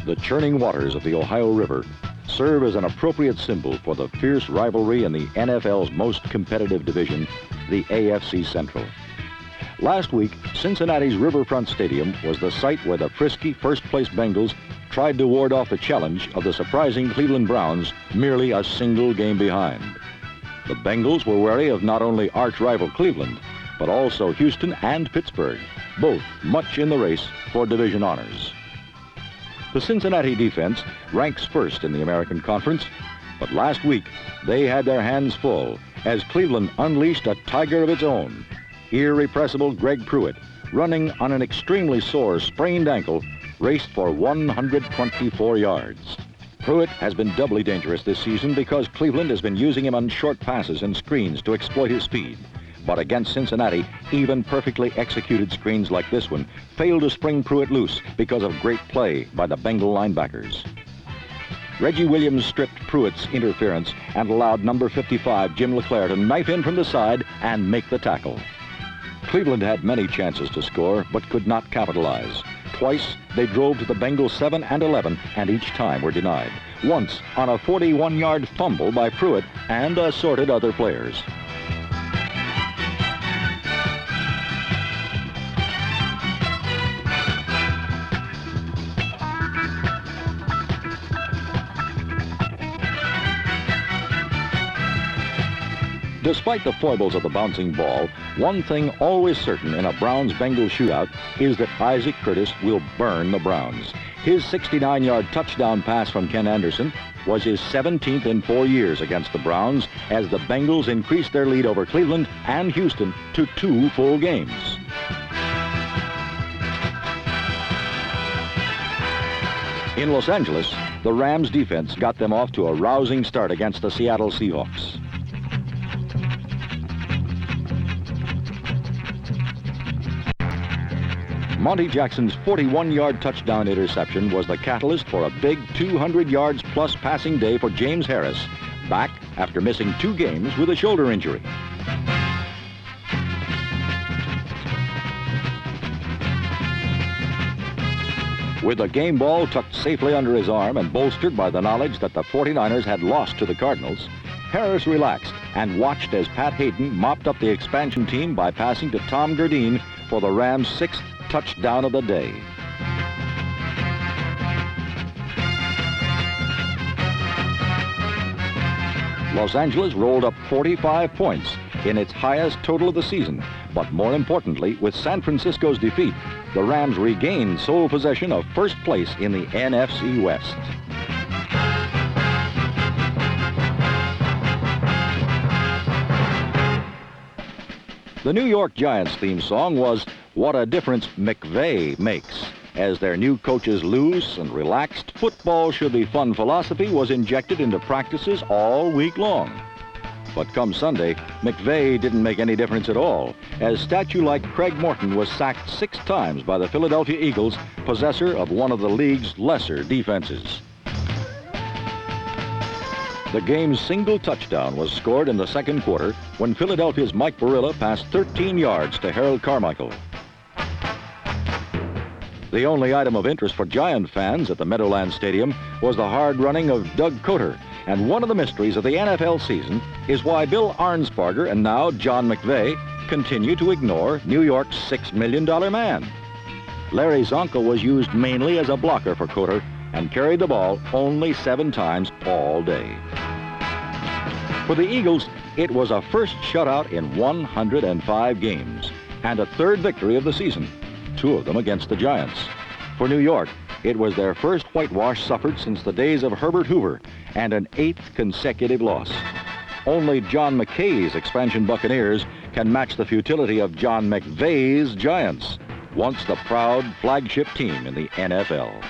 The churning waters of the Ohio River serve as an appropriate symbol for the fierce rivalry in the NFL's most competitive division, the AFC Central. Last week, Cincinnati's Riverfront Stadium was the site where the frisky first-place Bengals tried to ward off the challenge of the surprising Cleveland Browns, merely a single game behind. The Bengals were wary of not only arch-rival Cleveland, but also Houston and Pittsburgh, both much in the race for division honors. The Cincinnati defense ranks first in the American Conference, but last week they had their hands full as Cleveland unleashed a tiger of its own. Irrepressible Greg Pruitt, running on an extremely sore sprained ankle, raced for 124 yards. Pruitt has been doubly dangerous this season because Cleveland has been using him on short passes and screens to exploit his speed. But against Cincinnati, even perfectly executed screens like this one failed to spring Pruitt loose because of great play by the Bengal linebackers. Reggie Williams stripped Pruitt's interference and allowed number 55, Jim LeClaire, to knife in from the side and make the tackle. Cleveland had many chances to score, but could not capitalize. Twice, they drove to the Bengals 7 and 11, and each time were denied. Once, on a 41-yard fumble by Pruitt and assorted other players. Despite the foibles of the bouncing ball, one thing always certain in a Browns-Bengals shootout is that Isaac Curtis will burn the Browns. His 69-yard touchdown pass from Ken Anderson was his 17th in 4 years against the Browns as the Bengals increased their lead over Cleveland and Houston to 2 full games. In Los Angeles, the Rams defense got them off to a rousing start against the Seattle Seahawks. Monty Jackson's 41-yard touchdown interception was the catalyst for a big 200 yards plus passing day for James Harris, back after missing 2 games with a shoulder injury. With the game ball tucked safely under his arm and bolstered by the knowledge that the 49ers had lost to the Cardinals, Harris relaxed and watched as Pat Hayden mopped up the expansion team by passing to Tom Gerdine for the Rams' 6th touchdown of the day. Los Angeles rolled up 45 points in its highest total of the season, but more importantly, with San Francisco's defeat, the Rams regained sole possession of first place in the NFC West. The New York Giants theme song was "What a Difference McVay Makes." As their new coach's loose and relaxed "football should be fun" philosophy was injected into practices all week long. But come Sunday, McVay didn't make any difference at all, as statue-like Craig Morton was sacked 6 times by the Philadelphia Eagles, possessor of one of the league's lesser defenses. The game's single touchdown was scored in the second quarter when Philadelphia's Mike Barilla passed 13 yards to Harold Carmichael. The only item of interest for Giant fans at the Meadowlands Stadium was the hard running of Doug Cotter, and one of the mysteries of the NFL season is why Bill Arnsparger and now John McVay continue to ignore New York's $6 million man. Larry Zonka was used mainly as a blocker for Cotter and carried the ball only 7 times all day. For the Eagles, it was a first shutout in 105 games and a 3rd victory of the season, 2 of them against the Giants. For New York, it was their first whitewash suffered since the days of Herbert Hoover and an 8th consecutive loss. Only John McKay's expansion Buccaneers can match the futility of John McVay's Giants, once the proud flagship team in the NFL.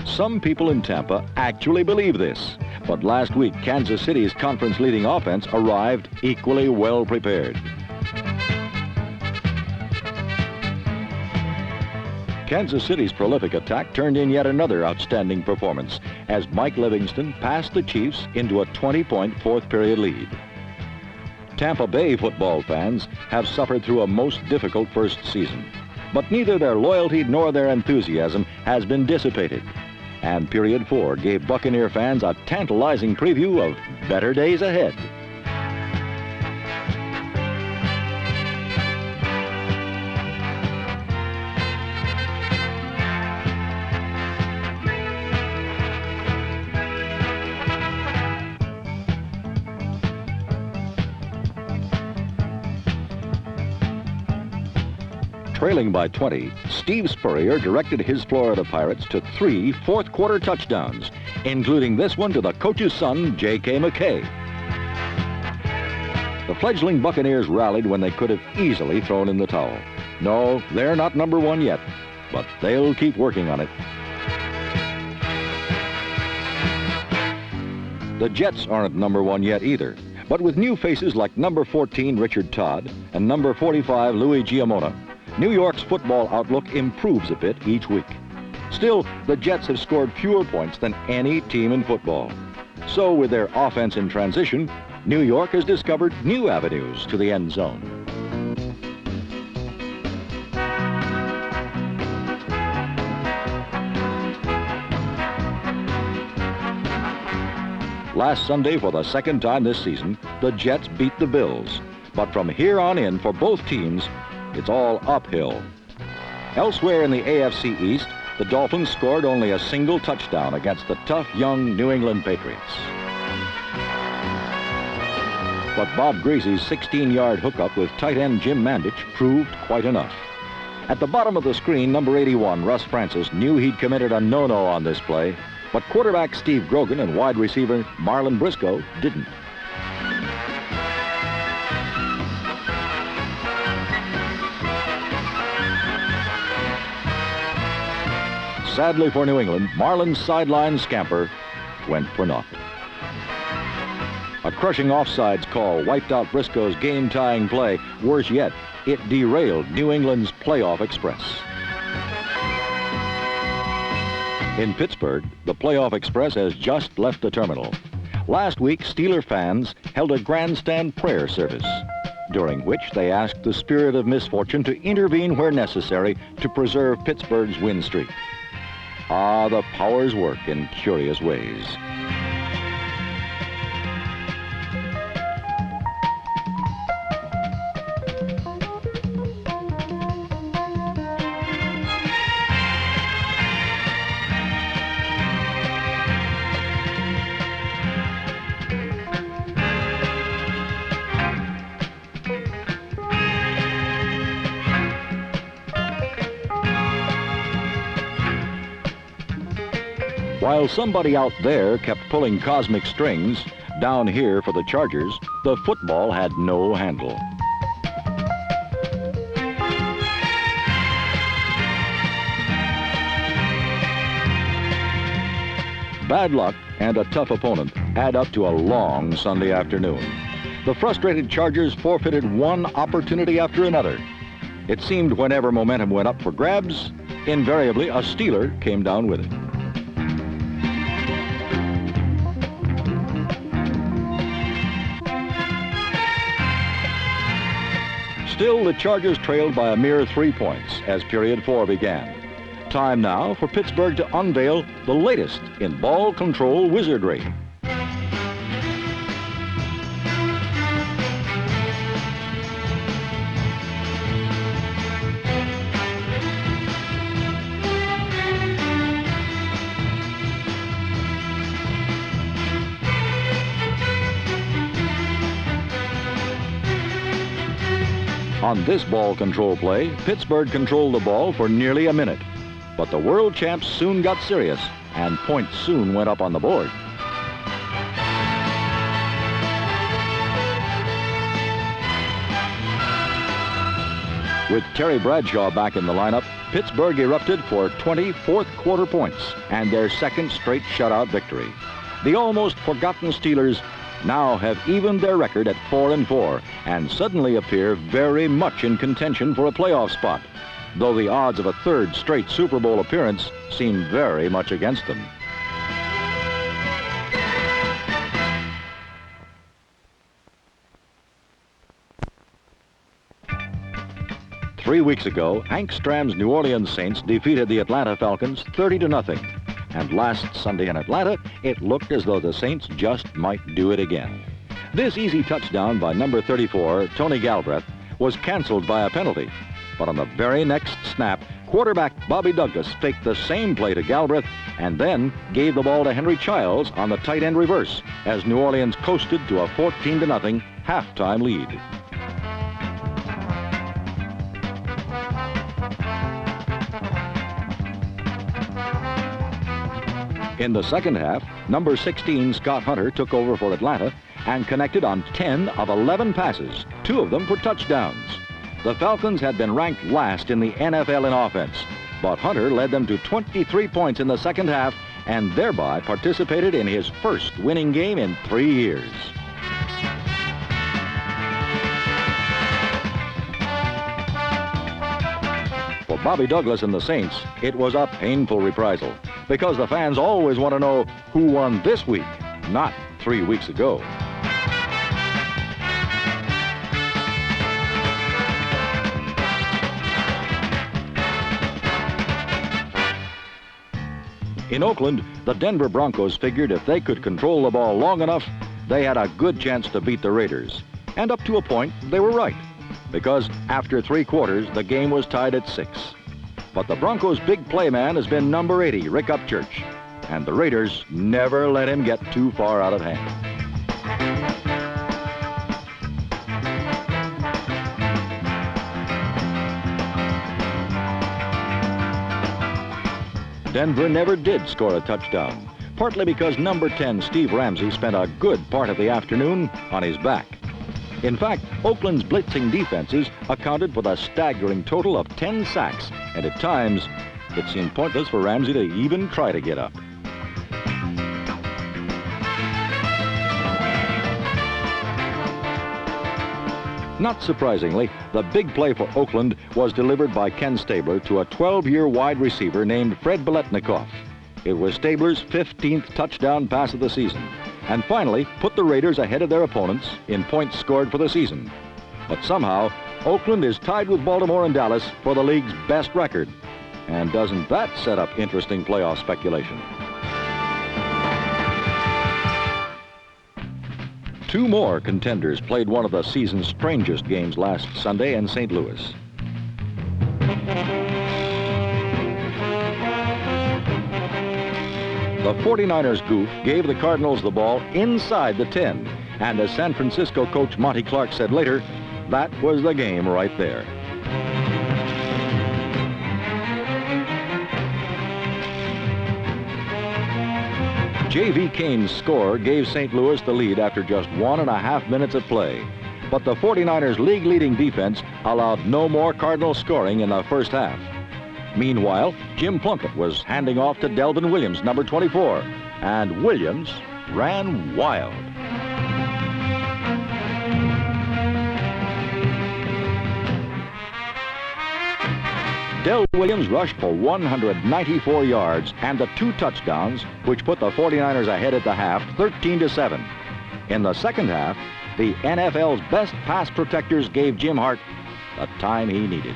Some people in Tampa actually believe this, but last week Kansas City's conference-leading offense arrived equally well prepared. Kansas City's prolific attack turned in yet another outstanding performance as Mike Livingston passed the Chiefs into a 20-point fourth-period lead. Tampa Bay football fans have suffered through a most difficult first season, but neither their loyalty nor their enthusiasm has been dissipated. And Period 4 gave Buccaneer fans a tantalizing preview of better days ahead. Trailing by 20, Steve Spurrier directed his Florida Pirates to 3 fourth-quarter touchdowns, including this one to the coach's son, J.K. McKay. The fledgling Buccaneers rallied when they could have easily thrown in the towel. No, they're not number 1 yet, but they'll keep working on it. The Jets aren't number 1 yet either, but with new faces like number 14 Richard Todd and number 45 Louis Giamona, New York's football outlook improves a bit each week. Still, the Jets have scored fewer points than any team in football. So with their offense in transition, New York has discovered new avenues to the end zone. Last Sunday, for the second time this season, the Jets beat the Bills. But from here on in, for both teams, it's all uphill. Elsewhere in the AFC East, the Dolphins scored only a single touchdown against the tough young New England Patriots. But Bob Greasy's 16-yard hookup with tight end Jim Mandich proved quite enough. At the bottom of the screen, number 81, Russ Francis, knew he'd committed a no-no on this play, but quarterback Steve Grogan and wide receiver Marlon Briscoe didn't. Sadly for New England, Marlon's sideline scamper went for naught. A crushing offsides call wiped out Briscoe's game-tying play. Worse yet, it derailed New England's playoff express. In Pittsburgh, the playoff express has just left the terminal. Last week, Steeler fans held a grandstand prayer service, during which they asked the spirit of misfortune to intervene where necessary to preserve Pittsburgh's win streak. Ah, the powers work in curious ways. While somebody out there kept pulling cosmic strings, down here for the Chargers, the football had no handle. Bad luck and a tough opponent add up to a long Sunday afternoon. The frustrated Chargers forfeited one opportunity after another. It seemed whenever momentum went up for grabs, invariably a Steeler came down with it. Still, the Chargers trailed by a mere 3 points as period 4 began. Time now for Pittsburgh to unveil the latest in ball control wizardry. On this ball control play, Pittsburgh controlled the ball for nearly a minute. But the world champs soon got serious, and points soon went up on the board. With Terry Bradshaw back in the lineup, Pittsburgh erupted for 20 fourth-quarter points and their second straight shutout victory. The almost forgotten Steelers now have evened their record at 4-4 and suddenly appear very much in contention for a playoff spot, though the odds of a third straight Super Bowl appearance seem very much against them. 3 weeks ago, Hank Stram's New Orleans Saints defeated the Atlanta Falcons 30-0. And last Sunday in Atlanta, it looked as though the Saints just might do it again. This easy touchdown by number 34, Tony Galbraith, was canceled by a penalty. But on the very next snap, quarterback Bobby Douglas faked the same play to Galbraith and then gave the ball to Henry Childs on the tight end reverse as New Orleans coasted to a 14-0 halftime lead. In the second half, number 16, Scott Hunter, took over for Atlanta and connected on 10 of 11 passes, 2 of them for touchdowns. The Falcons had been ranked last in the NFL in offense, but Hunter led them to 23 points in the second half and thereby participated in his first winning game in 3 years. For Bobby Douglas and the Saints, it was a painful reprisal because the fans always want to know who won this week, not 3 weeks ago. In Oakland, the Denver Broncos figured if they could control the ball long enough, they had a good chance to beat the Raiders. And up to a point, they were right, because after 3 quarters, the game was tied at 6. But the Broncos' big play man has been number 80, Rick Upchurch, and the Raiders never let him get too far out of hand. Denver never did score a touchdown, partly because number 10, Steve Ramsey, spent a good part of the afternoon on his back. In fact, Oakland's blitzing defenses accounted for the staggering total of 10 sacks, and at times, it seemed pointless for Ramsey to even try to get up. Not surprisingly, the big play for Oakland was delivered by Ken Stabler to a 12-year wide receiver named Fred Biletnikoff. It was Stabler's 15th touchdown pass of the season, and finally put the Raiders ahead of their opponents in points scored for the season. But somehow, Oakland is tied with Baltimore and Dallas for the league's best record. And doesn't that set up interesting playoff speculation? 2 more contenders played one of the season's strangest games last Sunday in St. Louis. The 49ers goof gave the Cardinals the ball inside the 10, and as San Francisco coach Monty Clark said later, that was the game right there. J.V. Kane's score gave St. Louis the lead after just 1.5 minutes of play. But the 49ers' league-leading defense allowed no more Cardinal scoring in the first half. Meanwhile, Jim Plunkett was handing off to Delvin Williams, number 24, and Williams ran wild. Del Williams rushed for 194 yards and the 2 touchdowns, which put the 49ers ahead at the half, 13-7. In the second half, the NFL's best pass protectors gave Jim Hart the time he needed.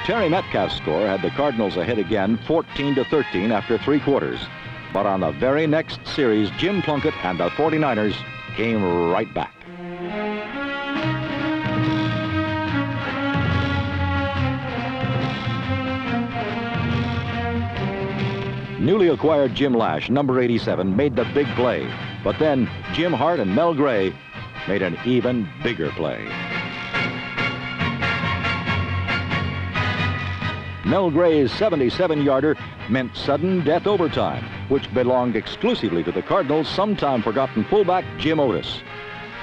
Terry Metcalf's score had the Cardinals ahead again, 14-13 after 3 quarters. But on the very next series, Jim Plunkett and the 49ers came right back. Newly acquired Jim Lash, number 87, made the big play. But then Jim Hart and Mel Gray made an even bigger play. Mel Gray's 77-yarder meant sudden death overtime, which belonged exclusively to the Cardinals' sometime forgotten fullback, Jim Otis.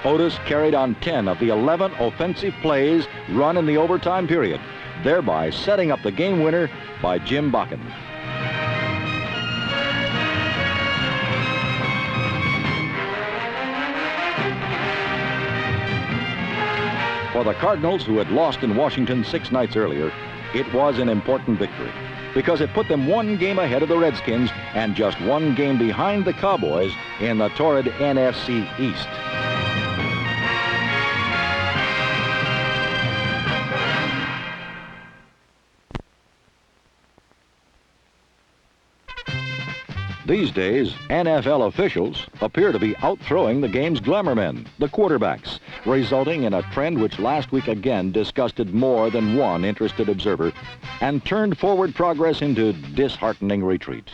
Otis carried on 10 of the 11 offensive plays run in the overtime period, thereby setting up the game winner by Jim Bakken. For the Cardinals, who had lost in Washington 6 nights earlier, it was an important victory. because it put them one game ahead of the Redskins and just one game behind the Cowboys in the torrid NFC East. These days, NFL officials appear to be outthrowing the game's glamour men, the quarterbacks, resulting in a trend which last week again disgusted more than one interested observer and turned forward progress into disheartening retreat.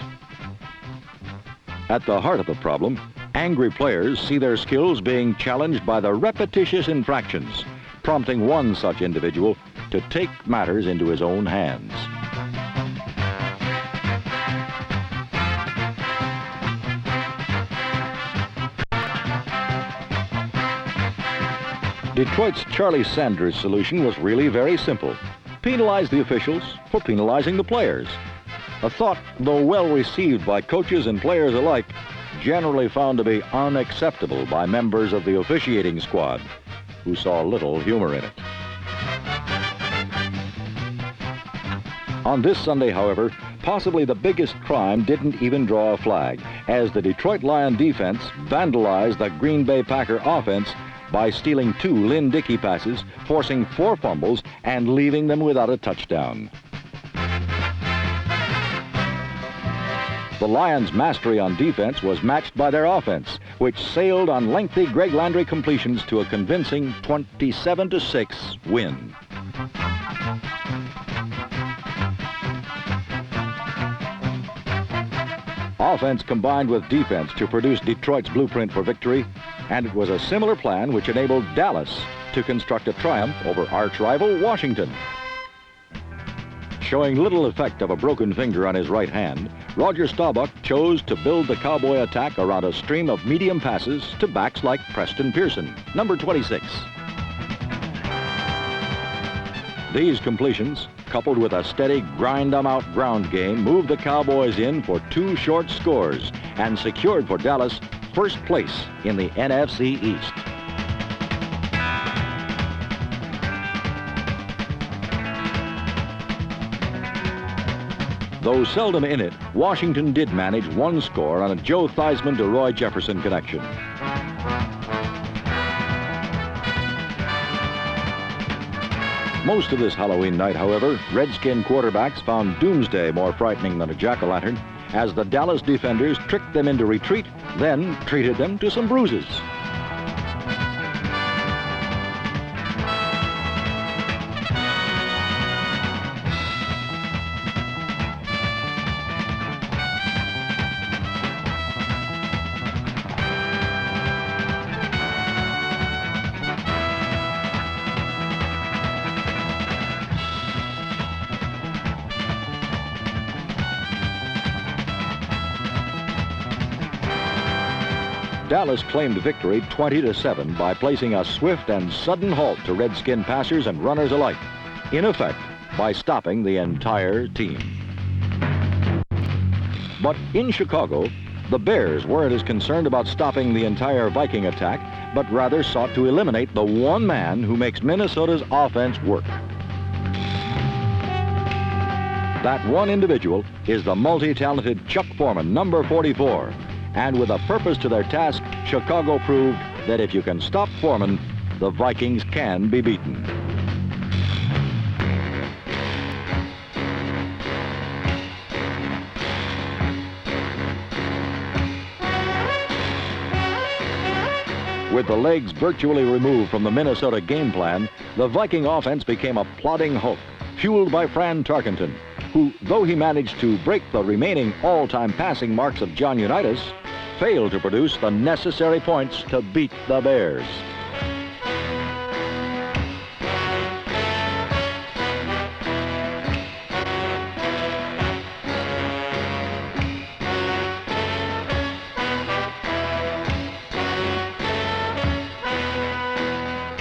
At the heart of the problem, angry players see their skills being challenged by the repetitious infractions, prompting one such individual to take matters into his own hands. Detroit's Charlie Sanders' solution was really very simple. Penalize the officials for penalizing the players. A thought, though well received by coaches and players alike, generally found to be unacceptable by members of the officiating squad, who saw little humor in it. On this Sunday, however, possibly the biggest crime didn't even draw a flag, as the Detroit Lion defense vandalized the Green Bay Packer offense by stealing 2 Lynn Dickey passes, forcing 4 fumbles, and leaving them without a touchdown. The Lions' mastery on defense was matched by their offense, which sailed on lengthy Greg Landry completions to a convincing 27-6 win. Offense combined with defense to produce Detroit's blueprint for victory, and it was a similar plan which enabled Dallas to construct a triumph over arch-rival Washington. Showing little effect of a broken finger on his right hand, Roger Staubach chose to build the Cowboy attack around a stream of medium passes to backs like Preston Pearson, number 26. These completions, coupled with a steady grind-'em-out ground game, moved the Cowboys in for 2 short scores and secured for Dallas first place in the NFC East. Though seldom in it, Washington did manage 1 score on a Joe Theismann to Roy Jefferson connection. Most of this Halloween night, however, Redskin quarterbacks found doomsday more frightening than a jack-o'-lantern, as the Dallas defenders tricked them into retreat, then treated them to some bruises. Dallas claimed victory 20-7 by placing a swift and sudden halt to Redskin passers and runners alike, in effect, by stopping the entire team. But in Chicago, the Bears weren't as concerned about stopping the entire Viking attack, but rather sought to eliminate the one man who makes Minnesota's offense work. That one individual is the multi-talented Chuck Foreman, number 44. And with a purpose to their task, Chicago proved that if you can stop Foreman, the Vikings can be beaten. With the legs virtually removed from the Minnesota game plan, the Viking offense became a plodding hulk, fueled by Fran Tarkenton, who, though he managed to break the remaining all-time passing marks of John Unitas, failed to produce the necessary points to beat the Bears.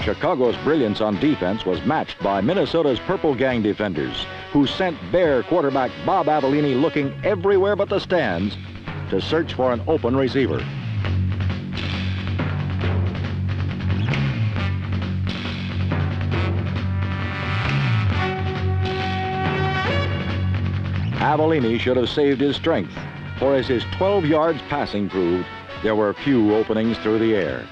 Chicago's brilliance on defense was matched by Minnesota's Purple Gang defenders, who sent Bear quarterback Bob Avellini looking everywhere but the stands to search for an open receiver. Avellini should have saved his strength, for as his 12 yards passing proved, there were few openings through the air.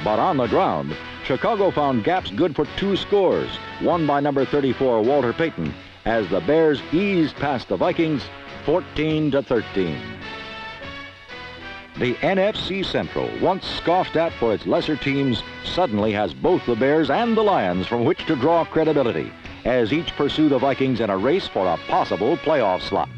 But on the ground, Chicago found gaps good for 2 scores, one by number 34, Walter Payton, as the Bears eased past the Vikings 14-13. The NFC Central, once scoffed at for its lesser teams, suddenly has both the Bears and the Lions from which to draw credibility, as each pursue the Vikings in a race for a possible playoff slot.